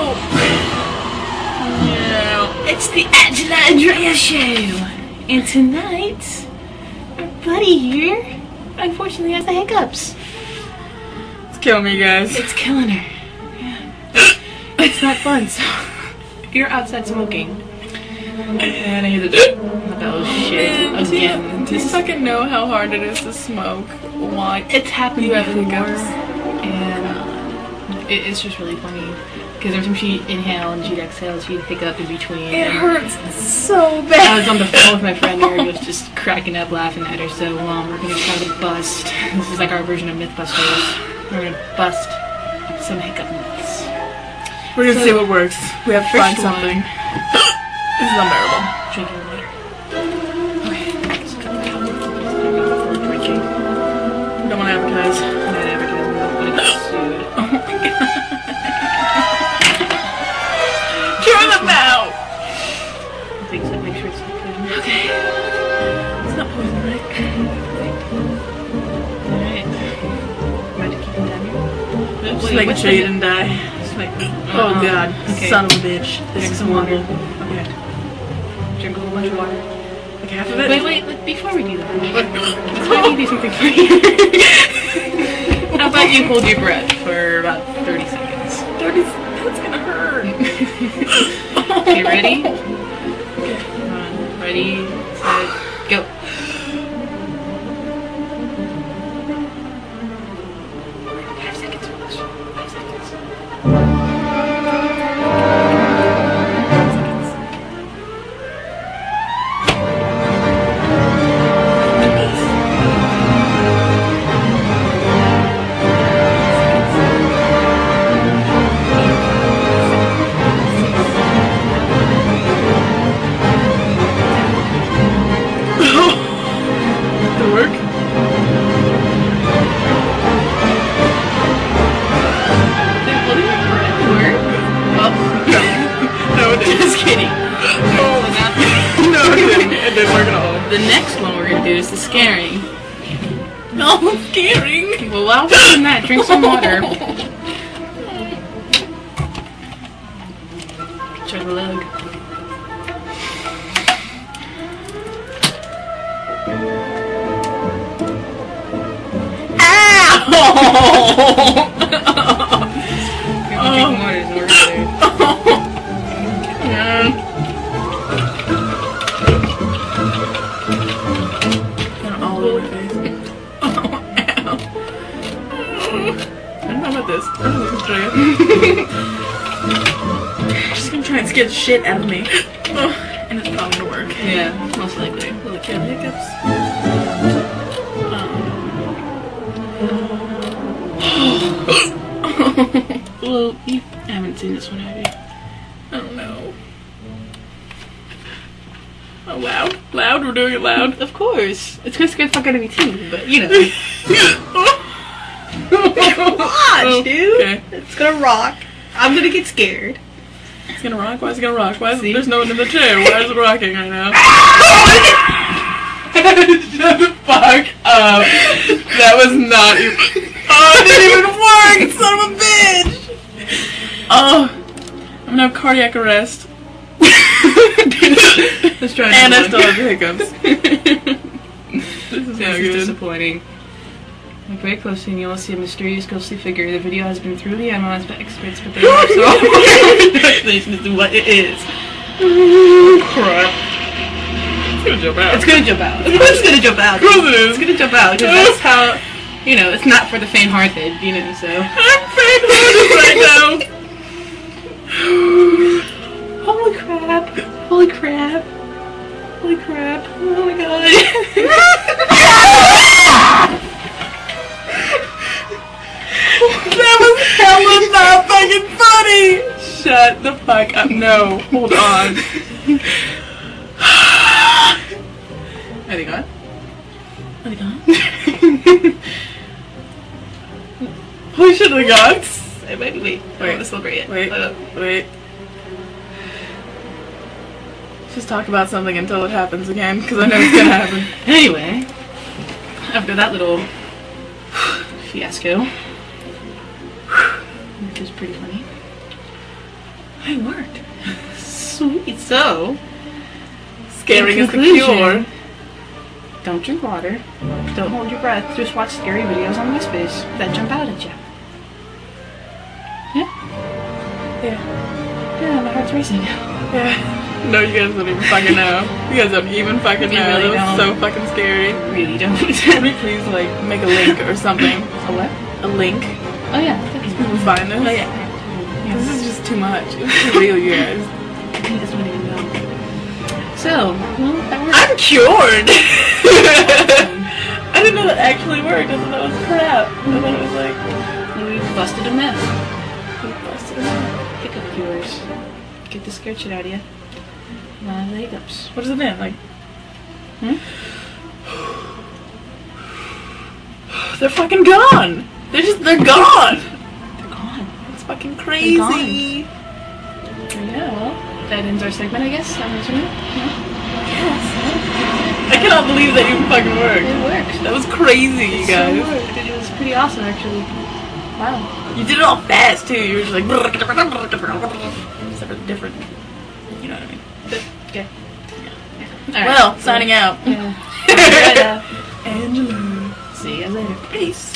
Oh. Yeah. It's the Angela Andrea show. And tonight, our buddy here, unfortunately, has the hiccups. It's killing me, guys. It's killing her. Yeah. It's not fun, so you're outside smoking. And I hear the oh shit again. Do you fucking know how hard it is to smoke? Why? It's happened before, and it's just really funny because every time she'd inhale and she'd exhale, she'd hiccup in between. It hurts so bad. I was on the phone with my friend there, and was just cracking up, laughing at her. So we're gonna try to bust. This is like our version of MythBusters. We're gonna bust some hiccup myths. We're gonna see what works. We have to find something. This is unbearable. Drinking water. Okay. Drinking. We don't want to advertise. I'm not advertising. We're going to get sued. Oh my god. Turn them out! I think so. Make sure it's not poison. Okay. It's not poison, right? Alright. Am I to keep it down here? Just making sure you didn't die. Just make. Oh god. Okay. Son of a bitch. This is water. Okay. Drink a whole bunch of water. Like half of it? Wait, before we do that, let me do something for you. How about you hold your breath for about 30 seconds? 30 seconds? That's gonna hurt. Okay, ready? Okay. Come on. Ready, set, go. 5 seconds, Rose. 5 seconds. The next one we're gonna do is the scaring. No, scaring. Well, while we're doing that, drink some water. Chug a lug. Drinking water is already there. Yeah. This. She's gonna try and scare the shit out of me. And it's probably gonna work. Yeah, most likely. Will it kill hiccups? Well, you haven't seen this one, have you? I don't know. Oh, loud? Loud? We're doing it loud? Of course. It's gonna scare the fuck out of me too, but you know. Watch, dude. Okay. It's gonna rock. I'm gonna get scared. It's gonna rock? Why is it gonna rock? Why is there's no one in the chair? Why is it rocking right now? Shut the fuck up. That was not even. Oh, it didn't even work, son of a bitch! Oh, I'm gonna have cardiac arrest. Let's try. And I still have the hiccups. This is no good. Disappointing. Look very closely and you will see a mysterious ghostly figure. The video has been thoroughly analyzed by experts, but they have so explanation as to what it is. Oh, crap. It's gonna jump out. It's gonna jump out. Of course it's gonna jump out. Of course it is. It's gonna jump out, because that's how, you know, it's not for the faint-hearted, you know, so. I'm faint-hearted right now. Holy crap. Holy crap. Holy crap. Oh my god. That was hella not fucking funny! Shut the fuck up. No, hold on. Are they gone? Are they gone? Holy shit, are they gone? Wait. I want to celebrate it. Wait. Just talk about something until it happens again, because I know it's gonna happen. Anyway, after that little fiasco, which is pretty funny, It worked. Sweet. So, Scaring is the cure. Don't drink water. Don't hold your breath. Just watch scary videos on MySpace that jump out at you. Yeah? Yeah. Yeah, my heart's racing. Yeah. No, you guys don't even fucking know. You guys don't even fucking know. Really that was so fucking scary. Really don't. Can we please, like, make a link or something? A what? A link. Oh yeah. People find this? Oh yeah. This is just too much. It's too real, you guys. You guys don't even know. So, well, that worked. I'm cured! I didn't know that actually worked. I thought that was crap. I thought it was like... We busted a myth. We busted a myth. Hiccup cures. Get the scared shit out of you. Not the hiccups. What does it mean? Like... They're fucking gone! They're gone! They're gone. It's fucking crazy. Yeah, well, that ends our segment, I guess. Yes. I cannot believe that even fucking worked. It worked. That was crazy, you guys. So worked. It was pretty awesome, actually. Wow. You did it all fast, too. You were just like... Separate different. You know what I mean? Okay. Yeah. Well, signing out. Yeah. Angela. See you guys later. Peace.